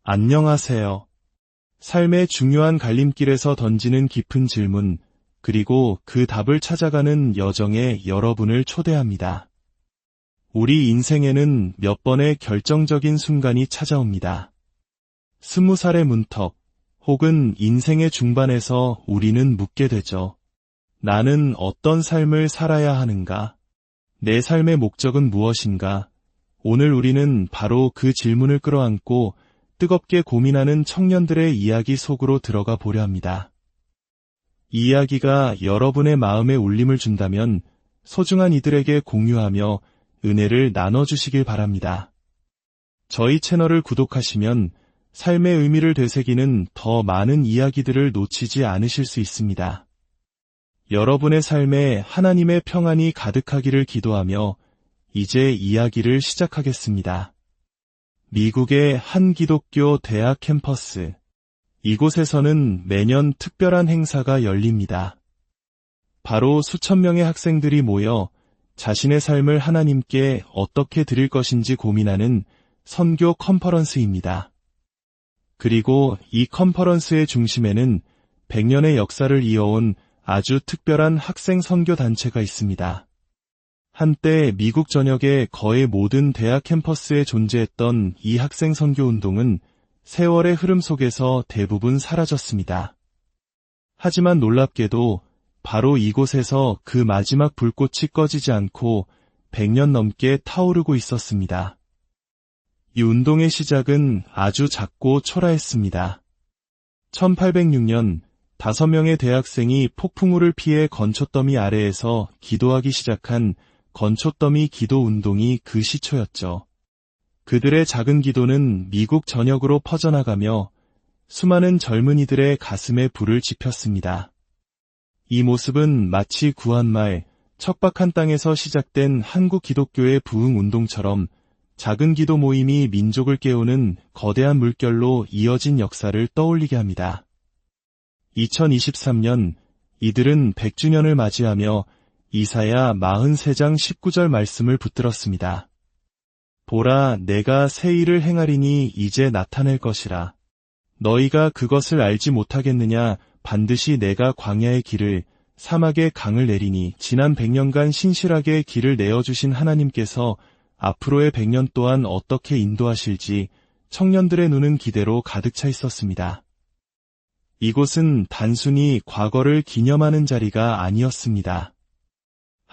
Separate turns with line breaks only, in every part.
안녕하세요. 삶의 중요한 갈림길에서 던지는 깊은 질문, 그리고 그 답을 찾아가는 여정에 여러분을 초대합니다. 우리 인생에는 몇 번의 결정적인 순간이 찾아옵니다. 20살의 문턱, 혹은 인생의 중반에서 우리는 묻게 되죠. 나는 어떤 삶을 살아야 하는가? 내 삶의 목적은 무엇인가? 오늘 우리는 바로 그 질문을 끌어안고 뜨겁게 고민하는 청년들의 이야기 속으로 들어가 보려 합니다. 이 이야기가 여러분의 마음에 울림을 준다면 소중한 이들에게 공유하며 은혜를 나눠주시길 바랍니다. 저희 채널을 구독하시면 삶의 의미를 되새기는 더 많은 이야기들을 놓치지 않으실 수 있습니다. 여러분의 삶에 하나님의 평안이 가득하기를 기도하며 이제 이야기를 시작하겠습니다. 미국의 한 기독교 대학 캠퍼스. 이곳에서는 매년 특별한 행사가 열립니다. 바로 수천 명의 학생들이 모여 자신의 삶을 하나님께 어떻게 드릴 것인지 고민하는 선교 컨퍼런스입니다. 그리고 이 컨퍼런스의 중심에는 100년의 역사를 이어온 아주 특별한 학생 선교 단체가 있습니다. 한때 미국 전역의 거의 모든 대학 캠퍼스에 존재했던 이 학생 선교 운동은 세월의 흐름 속에서 대부분 사라졌습니다. 하지만 놀랍게도 바로 이곳에서 그 마지막 불꽃이 꺼지지 않고 100년 넘게 타오르고 있었습니다. 이 운동의 시작은 아주 작고 초라했습니다. 1806년 5명의 대학생이 폭풍우를 피해 건초더미 아래에서 기도하기 시작한 건초더미 기도 운동이 그 시초였죠. 그들의 작은 기도는 미국 전역으로 퍼져나가며 수많은 젊은이들의 가슴에 불을 지폈습니다. 이 모습은 마치 구한말, 척박한 땅에서 시작된 한국 기독교의 부흥 운동처럼 작은 기도 모임이 민족을 깨우는 거대한 물결로 이어진 역사를 떠올리게 합니다. 2023년 이들은 100주년을 맞이하며 이사야 43장 19절 말씀을 붙들었습니다. 보라, 내가 새 일을 행하리니 이제 나타낼 것이라. 너희가 그것을 알지 못하겠느냐? 반드시 내가 광야의 길을, 사막의 강을 내리니. 지난 100년간 신실하게 길을 내어주신 하나님께서 앞으로의 100년 동안 어떻게 인도하실지 청년들의 눈은 기대로 가득 차 있었습니다. 이곳은 단순히 과거를 기념하는 자리가 아니었습니다.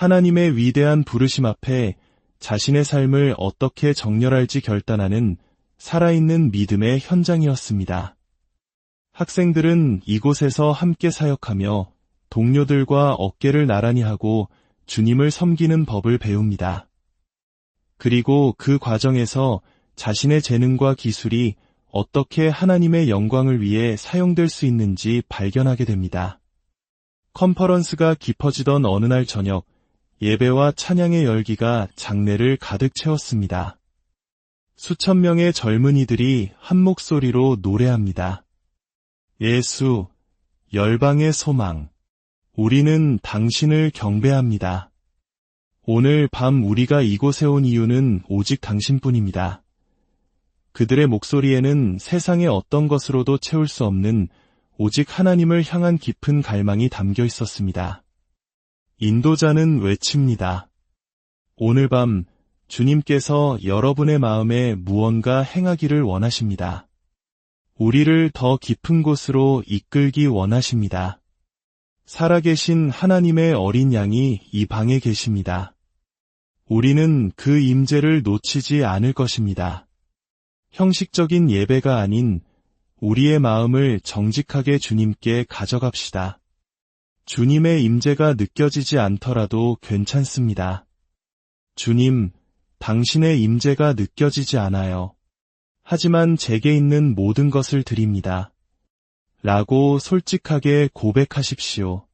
하나님의 위대한 부르심 앞에 자신의 삶을 어떻게 정렬할지 결단하는 살아있는 믿음의 현장이었습니다. 학생들은 이곳에서 함께 사역하며 동료들과 어깨를 나란히 하고 주님을 섬기는 법을 배웁니다. 그리고 그 과정에서 자신의 재능과 기술이 어떻게 하나님의 영광을 위해 사용될 수 있는지 발견하게 됩니다. 컨퍼런스가 깊어지던 어느 날 저녁, 예배와 찬양의 열기가 장내를 가득 채웠습니다. 수천 명의 젊은이들이 한 목소리로 노래합니다. 예수, 열방의 소망, 우리는 당신을 경배합니다. 오늘 밤 우리가 이곳에 온 이유는 오직 당신뿐입니다. 그들의 목소리에는 세상의 어떤 것으로도 채울 수 없는 오직 하나님을 향한 깊은 갈망이 담겨 있었습니다. 인도자는 외칩니다. 오늘 밤 주님께서 여러분의 마음에 무언가 행하기를 원하십니다. 우리를 더 깊은 곳으로 이끌기 원하십니다. 살아계신 하나님의 어린 양이 이 방에 계십니다. 우리는 그 임재를 놓치지 않을 것입니다. 형식적인 예배가 아닌 우리의 마음을 정직하게 주님께 가져갑시다. 주님의 임재가 느껴지지 않더라도 괜찮습니다. 주님, 당신의 임재가 느껴지지 않아요. 하지만 제게 있는 모든 것을 드립니다. 라고 솔직하게 고백하십시오.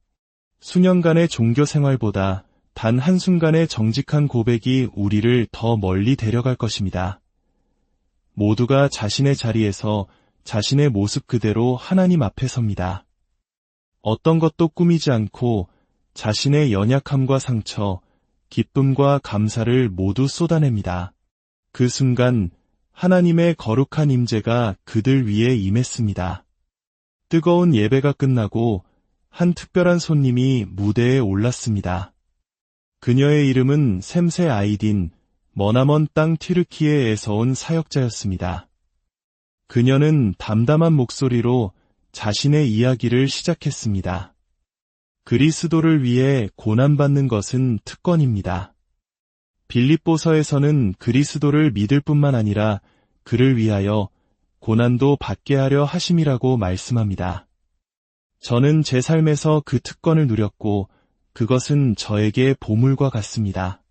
수년간의 종교 생활보다 단 한순간의 정직한 고백이 우리를 더 멀리 데려갈 것입니다. 모두가 자신의 자리에서 자신의 모습 그대로 하나님 앞에 섭니다. 어떤 것도 꾸미지 않고 자신의 연약함과 상처, 기쁨과 감사를 모두 쏟아냅니다. 그 순간 하나님의 거룩한 임재가 그들 위에 임했습니다. 뜨거운 예배가 끝나고 한 특별한 손님이 무대에 올랐습니다. 그녀의 이름은 셈세 아이딘, 머나먼 땅 튀르키예에서 온 사역자였습니다. 그녀는 담담한 목소리로 자신의 이야기를 시작했습니다. 그리스도를 위해 고난받는 것은 특권입니다. 빌립보서에서는 그리스도를 믿을 뿐만 아니라 그를 위하여 고난도 받게 하려 하심이라고 말씀합니다. 저는 제 삶에서 그 특권을 누렸고 그것은 저에게 보물과 같습니다.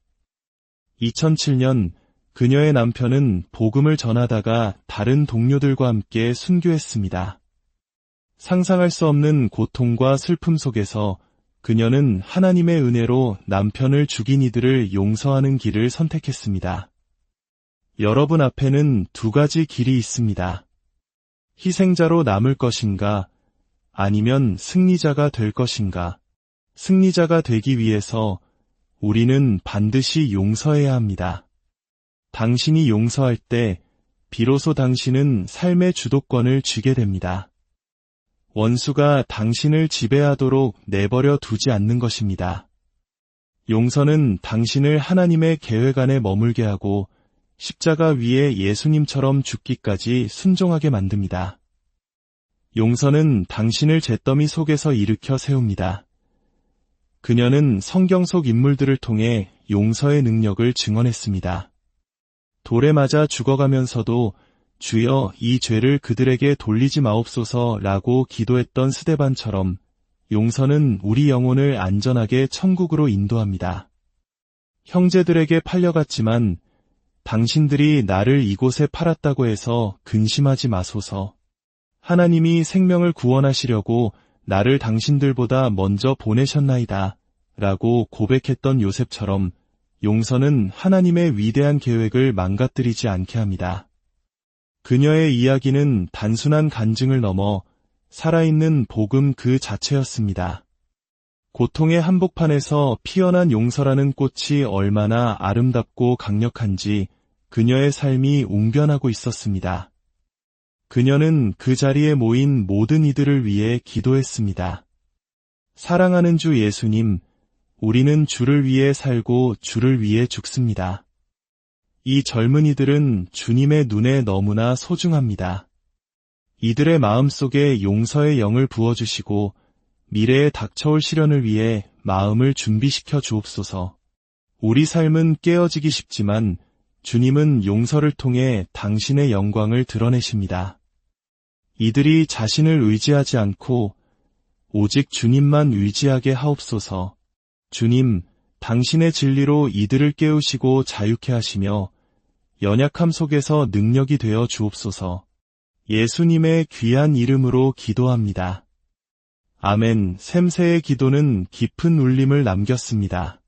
2007년 그녀의 남편은 복음을 전하다가 다른 동료들과 함께 순교했습니다. 상상할 수 없는 고통과 슬픔 속에서 그녀는 하나님의 은혜로 남편을 죽인 이들을 용서하는 길을 선택했습니다. 여러분 앞에는 두 가지 길이 있습니다. 희생자로 남을 것인가, 아니면 승리자가 될 것인가. 승리자가 되기 위해서 우리는 반드시 용서해야 합니다. 당신이 용서할 때 비로소 당신은 삶의 주도권을 쥐게 됩니다. 원수가 당신을 지배하도록 내버려 두지 않는 것입니다. 용서는 당신을 하나님의 계획 안에 머물게 하고 십자가 위에 예수님처럼 죽기까지 순종하게 만듭니다. 용서는 당신을 잿더미 속에서 일으켜 세웁니다. 그녀는 성경 속 인물들을 통해 용서의 능력을 증언했습니다. 돌에 맞아 죽어가면서도 주여 이 죄를 그들에게 돌리지 마옵소서라고 기도했던 스데반처럼 용서는 우리 영혼을 안전하게 천국으로 인도합니다. 형제들에게 팔려갔지만 당신들이 나를 이곳에 팔았다고 해서 근심하지 마소서. 하나님이 생명을 구원하시려고 나를 당신들보다 먼저 보내셨나이다 라고 고백했던 요셉처럼 용서는 하나님의 위대한 계획을 망가뜨리지 않게 합니다. 그녀의 이야기는 단순한 간증을 넘어 살아있는 복음 그 자체였습니다. 고통의 한복판에서 피어난 용서라는 꽃이 얼마나 아름답고 강력한지 그녀의 삶이 웅변하고 있었습니다. 그녀는 그 자리에 모인 모든 이들을 위해 기도했습니다. 사랑하는 주 예수님, 우리는 주를 위해 살고 주를 위해 죽습니다. 이 젊은이들은 주님의 눈에 너무나 소중합니다. 이들의 마음속에 용서의 영을 부어주시고 미래에 닥쳐올 시련을 위해 마음을 준비시켜 주옵소서. 우리 삶은 깨어지기 쉽지만 주님은 용서를 통해 당신의 영광을 드러내십니다. 이들이 자신을 의지하지 않고 오직 주님만 의지하게 하옵소서. 주님, 당신의 진리로 이들을 깨우시고 자유케 하시며 연약함 속에서 능력이 되어 주옵소서. 예수님의 귀한 이름으로 기도합니다. 아멘. 셈세의 기도는 깊은 울림을 남겼습니다.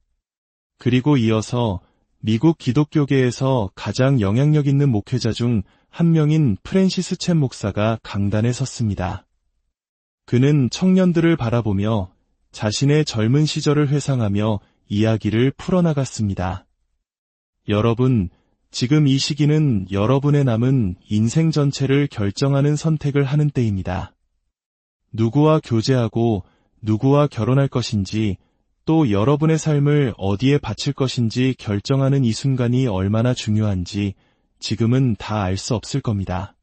그리고 이어서 미국 기독교계에서 가장 영향력 있는 목회자 중 한 명인 프랜시스 챗 목사가 강단에 섰습니다. 그는 청년들을 바라보며 자신의 젊은 시절을 회상하며 이야기를 풀어나갔습니다. 여러분, 지금 이 시기는 여러분의 남은 인생 전체를 결정하는 선택을 하는 때입니다. 누구와 교제하고 누구와 결혼할 것인지 또 여러분의 삶을 어디에 바칠 것인지 결정하는 이 순간이 얼마나 중요한지 지금은 다 알 수 없을 겁니다.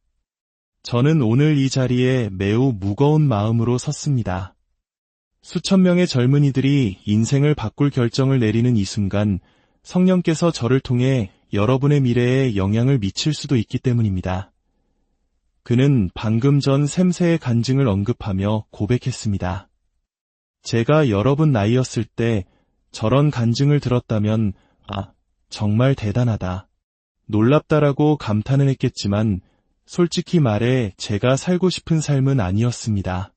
저는 오늘 이 자리에 매우 무거운 마음으로 섰습니다. 수천 명의 젊은이들이 인생을 바꿀 결정을 내리는 이 순간 성령께서 저를 통해 여러분의 미래에 영향을 미칠 수도 있기 때문입니다. 그는 방금 전 셈세의 간증을 언급하며 고백했습니다. 제가 여러분 나이였을 때 저런 간증을 들었다면 정말 대단하다. 놀랍다라고 감탄을 했겠지만 솔직히 말해 제가 살고 싶은 삶은 아니었습니다.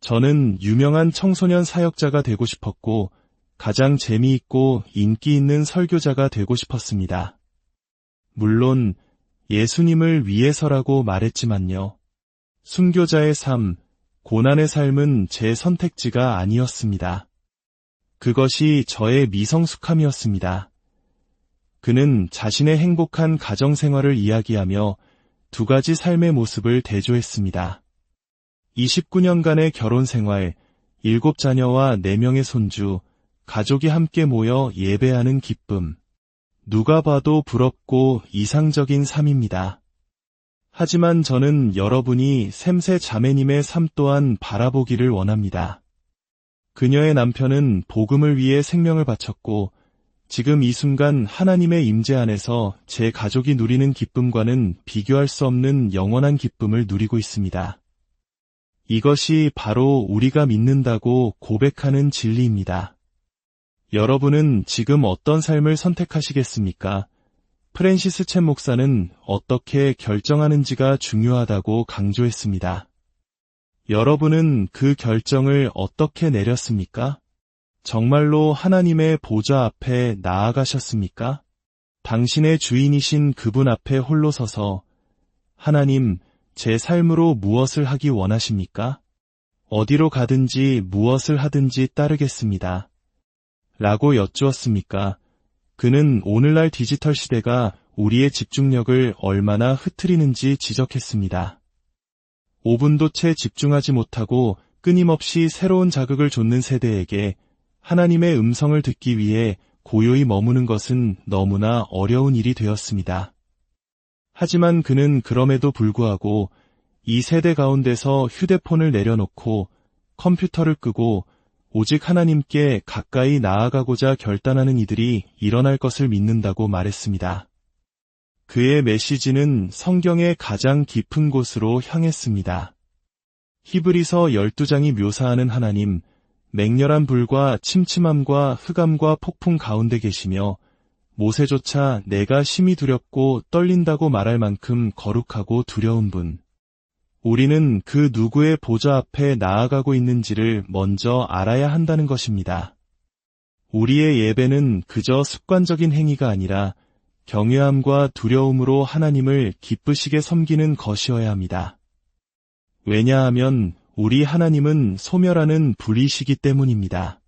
저는 유명한 청소년 사역자가 되고 싶었고 가장 재미있고 인기 있는 설교자가 되고 싶었습니다. 물론 예수님을 위해서라고 말했지만요. 순교자의 삶, 고난의 삶은 제 선택지가 아니었습니다. 그것이 저의 미성숙함이었습니다. 그는 자신의 행복한 가정 생활을 이야기하며 두 가지 삶의 모습을 대조했습니다. 29년간의 결혼 생활, 7자녀와 4명의 손주, 가족이 함께 모여 예배하는 기쁨. 누가 봐도 부럽고 이상적인 삶입니다. 하지만 저는 여러분이 샘세 자매님의 삶 또한 바라보기를 원합니다. 그녀의 남편은 복음을 위해 생명을 바쳤고 지금 이 순간 하나님의 임재 안에서 제 가족이 누리는 기쁨과는 비교할 수 없는 영원한 기쁨을 누리고 있습니다. 이것이 바로 우리가 믿는다고 고백하는 진리입니다. 여러분은 지금 어떤 삶을 선택하시겠습니까? 프랜시스 챗 목사는 어떻게 결정하는지가 중요하다고 강조했습니다. 여러분은 그 결정을 어떻게 내렸습니까? 정말로 하나님의 보좌 앞에 나아가셨습니까? 당신의 주인이신 그분 앞에 홀로 서서 하나님, 제 삶으로 무엇을 하기 원하십니까? 어디로 가든지 무엇을 하든지 따르겠습니다. 라고 여쭈었습니까? 그는 오늘날 디지털 시대가 우리의 집중력을 얼마나 흐트리는지 지적했습니다. 5분도 채 집중하지 못하고 끊임없이 새로운 자극을 좇는 세대에게 하나님의 음성을 듣기 위해 고요히 머무는 것은 너무나 어려운 일이 되었습니다. 하지만 그는 그럼에도 불구하고 이 세대 가운데서 휴대폰을 내려놓고 컴퓨터를 끄고 오직 하나님께 가까이 나아가고자 결단하는 이들이 일어날 것을 믿는다고 말했습니다. 그의 메시지는 성경의 가장 깊은 곳으로 향했습니다. 히브리서 12장이 묘사하는 하나님, 맹렬한 불과 침침함과 흑암과 폭풍 가운데 계시며 모세조차 내가 심히 두렵고 떨린다고 말할 만큼 거룩하고 두려운 분. 우리는 그 누구의 보좌 앞에 나아가고 있는지를 먼저 알아야 한다는 것입니다. 우리의 예배는 그저 습관적인 행위가 아니라 경외함과 두려움으로 하나님을 기쁘시게 섬기는 것이어야 합니다. 왜냐하면 우리 하나님은 소멸하는 불이시기 때문입니다.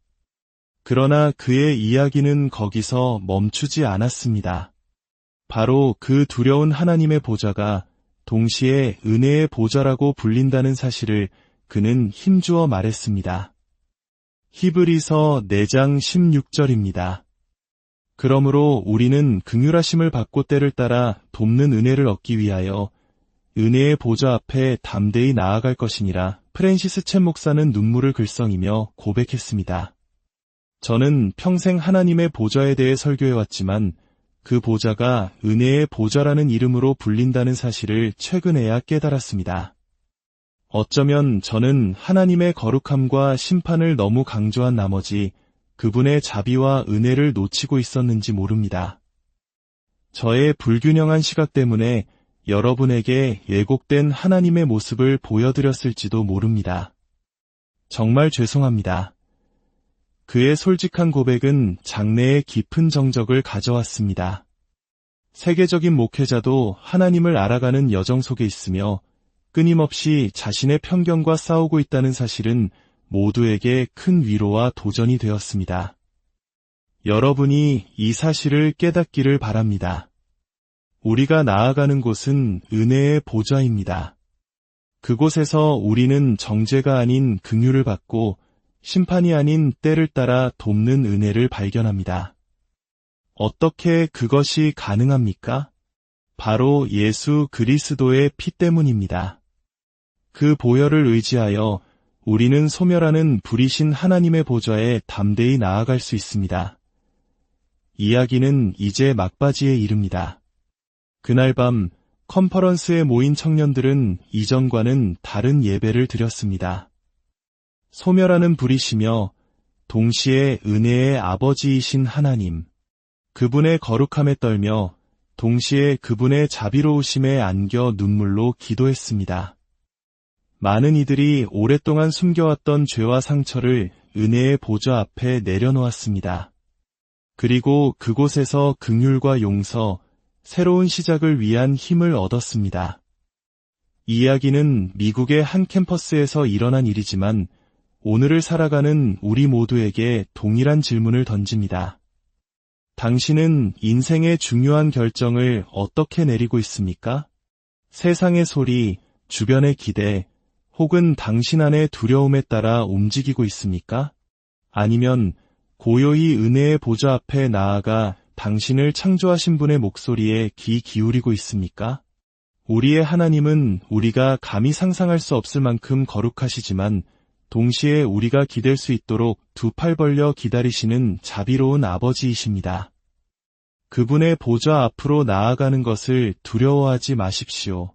그러나 그의 이야기는 거기서 멈추지 않았습니다. 바로 그 두려운 하나님의 보좌가 동시에 은혜의 보좌라고 불린다는 사실을 그는 힘주어 말했습니다. 히브리서 4장 16절입니다. 그러므로 우리는 긍휼하심을 받고 때를 따라 돕는 은혜를 얻기 위하여 은혜의 보좌 앞에 담대히 나아갈 것이니라. 프랜시스 챗 목사는 눈물을 글썽이며 고백했습니다. 저는 평생 하나님의 보좌에 대해 설교해왔지만 그 보좌가 은혜의 보좌라는 이름으로 불린다는 사실을 최근에야 깨달았습니다. 어쩌면 저는 하나님의 거룩함과 심판을 너무 강조한 나머지 그분의 자비와 은혜를 놓치고 있었는지 모릅니다. 저의 불균형한 시각 때문에 여러분에게 왜곡된 하나님의 모습을 보여드렸을지도 모릅니다. 정말 죄송합니다. 그의 솔직한 고백은 장래의 깊은 정적을 가져왔습니다. 세계적인 목회자도 하나님을 알아가는 여정 속에 있으며 끊임없이 자신의 편견과 싸우고 있다는 사실은 모두에게 큰 위로와 도전이 되었습니다. 여러분이 이 사실을 깨닫기를 바랍니다. 우리가 나아가는 곳은 은혜의 보좌입니다. 그곳에서 우리는 정죄가 아닌 긍휼을 받고 심판이 아닌 때를 따라 돕는 은혜를 발견합니다. 어떻게 그것이 가능합니까? 바로 예수 그리스도의 피 때문입니다. 그 보혈을 의지하여 우리는 소멸하는 불이신 하나님의 보좌에 담대히 나아갈 수 있습니다. 이야기는 이제 막바지에 이릅니다. 그날 밤 컨퍼런스에 모인 청년들은 이전과는 다른 예배를 드렸습니다. 소멸하는 불이시며 동시에 은혜의 아버지이신 하나님, 그분의 거룩함에 떨며 동시에 그분의 자비로우심에 안겨 눈물로 기도했습니다. 많은 이들이 오랫동안 숨겨왔던 죄와 상처를 은혜의 보좌 앞에 내려놓았습니다. 그리고 그곳에서 긍휼과 용서, 새로운 시작을 위한 힘을 얻었습니다. 이 이야기는 미국의 한 캠퍼스에서 일어난 일이지만 오늘을 살아가는 우리 모두에게 동일한 질문을 던집니다. 당신은 인생의 중요한 결정을 어떻게 내리고 있습니까? 세상의 소리, 주변의 기대, 혹은 당신 안의 두려움에 따라 움직이고 있습니까? 아니면 고요히 은혜의 보좌 앞에 나아가 당신을 창조하신 분의 목소리에 귀 기울이고 있습니까? 우리의 하나님은 우리가 감히 상상할 수 없을 만큼 거룩하시지만 동시에 우리가 기댈 수 있도록 두 팔 벌려 기다리시는 자비로운 아버지이십니다. 그분의 보좌 앞으로 나아가는 것을 두려워하지 마십시오.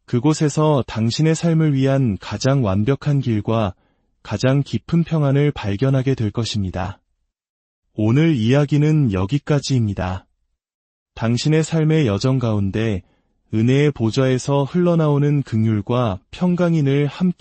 그곳에서 당신의 삶을 위한 가장 완벽한 길과 가장 깊은 평안을 발견하게 될 것입니다. 오늘 이야기는 여기까지입니다. 당신의 삶의 여정 가운데 은혜의 보좌에서 흘러나오는 긍휼과 평강이 늘 함께